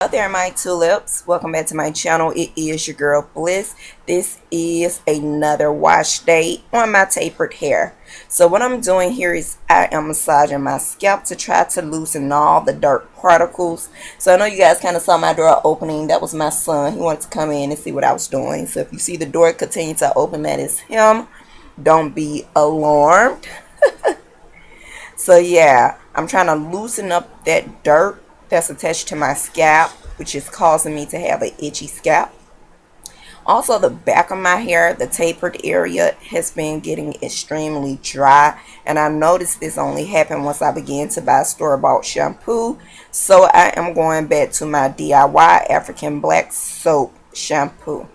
Hello there, my tulips. Welcome back to my channel. It is your girl Bliss. This is another wash day on my tapered hair. So what I'm doing here is I am massaging my scalp to try to loosen all the dirt particles. So I know you guys kind of saw my door opening. That was my son. He wanted to come in and see what I was doing. So if you see the door continue to open, that is him. Don't be alarmed. So yeah, I'm trying to loosen up that dirt that's attached to my scalp, which is causing me to have an itchy scalp. Also, the back of my hair, the tapered area, has been getting extremely dry, and I noticed this only happened once I began to buy store-bought shampoo. So I am going back to my DIY African black soap shampoo.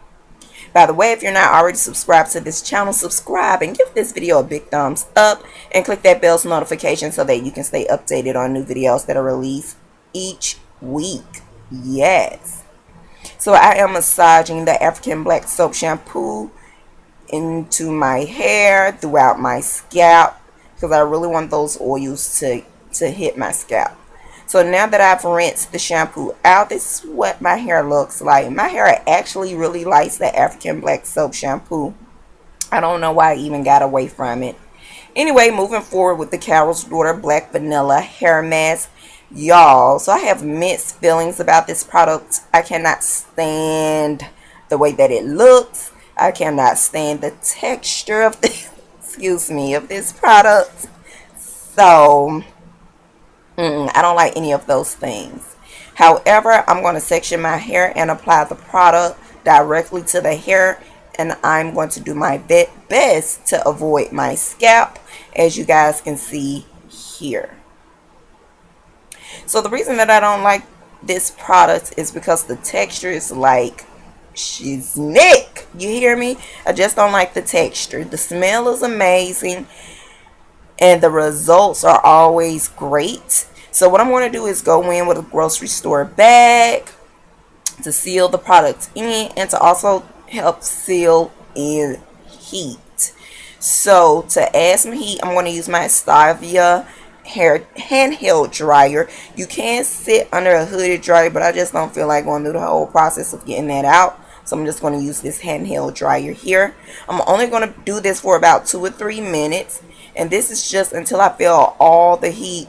By the way, if you're not already subscribed to this channel, subscribe and give this video a big thumbs up and click that bell's notification so that you can stay updated on new videos that are released each week. Yes. So I am massaging the African black soap shampoo into my hair, throughout my scalp, because I really want those oils to hit my scalp. So now that I've rinsed the shampoo out, this is what my hair looks like. My hair actually really likes the African black soap shampoo. I don't know why I even got away from it. Anyway, moving forward with the Carol's Daughter Black Vanilla Hair Mask. Y'all, so I have mixed feelings about this product. I cannot stand the way that it looks. I cannot stand the texture of the of this product. So I don't like any of those things. However, I'm going to section my hair and apply the product directly to the hair, and I'm going to do my best to avoid my scalp, as you guys can see here. So the reason that I don't like this product is because the texture is like shiznick. You hear me? I just don't like the texture. The smell is amazing and the results are always great. So what I'm going to do is go in with a grocery store bag to seal the product in and to also help seal in heat. So to add some heat, I'm going to use my Stevia hair handheld dryer. You can sit under a hooded dryer, but I just don't feel like going through the whole process of getting that out. So I'm just going to use this handheld dryer here. I'm only going to do this for about 2 or 3 minutes, and this is just until I feel all the heat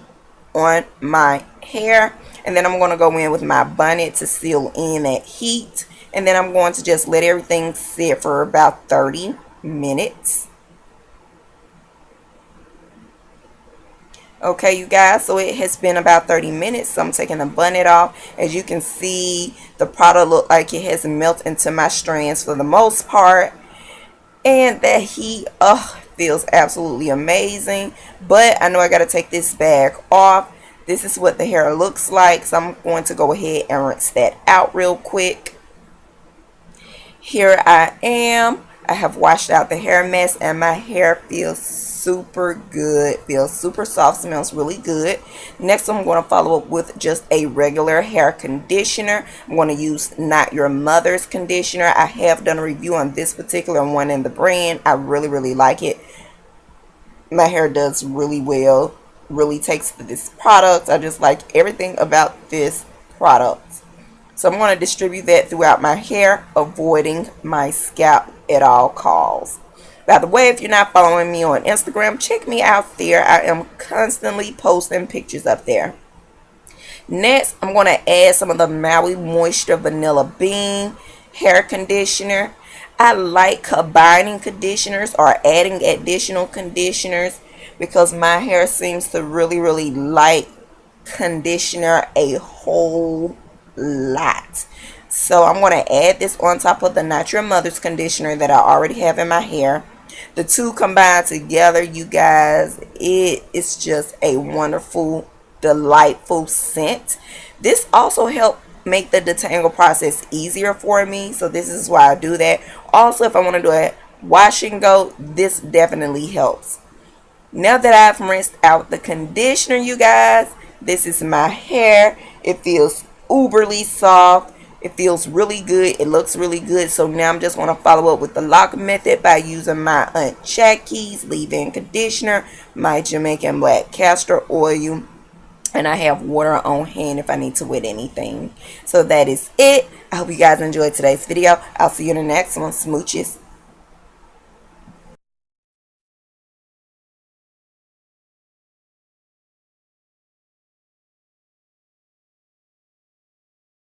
on my hair. And then I'm going to go in with my bonnet to seal in that heat, and then I'm going to just let everything sit for about 30 minutes. Okay, you guys, so it has been about 30 minutes. So I'm taking the bonnet off. As you can see, the product look like it has melted into my strands for the most part. And that heat feels absolutely amazing. But I know I got to take this bag off. This is what the hair looks like. So I'm going to go ahead and rinse that out real quick. Here I am. I have washed out the hair mask and my hair feels super good, feels super soft, smells really good. Next, I'm going to follow up with just a regular hair conditioner. I'm going to use Not Your Mother's conditioner. I have done a review on this particular one in the brand. I really like it. My hair does really well, really takes to this product. I just like everything about this product. So I'm going to distribute that throughout my hair, avoiding my scalp at all costs. By the way, if you're not following me on Instagram, check me out there. I am constantly posting pictures up there. Next, I'm going to add some of the MAUI Moisture Vanilla Bean hair conditioner. I like combining conditioners or adding additional conditioners because my hair seems to really like conditioner a whole lot. So I'm going to add this on top of the Not Your Mother's conditioner that I already have in my hair. The two combined together, you guys, it is just a wonderful, delightful scent. This also helped make the detangle process easier for me, so this is why I do that. Also, if I want to do a wash and go, this definitely helps. Now that I've rinsed out the conditioner, you guys, this is my hair. It feels uberly soft. It feels really good. It looks really good. So now I'm just going to follow up with the lock method by using my Aunt Jackie's leave-in conditioner, my Jamaican black castor oil, and I have water on hand if I need to wet anything. So that is it. I hope you guys enjoyed today's video. I'll see you in the next one. Smooches.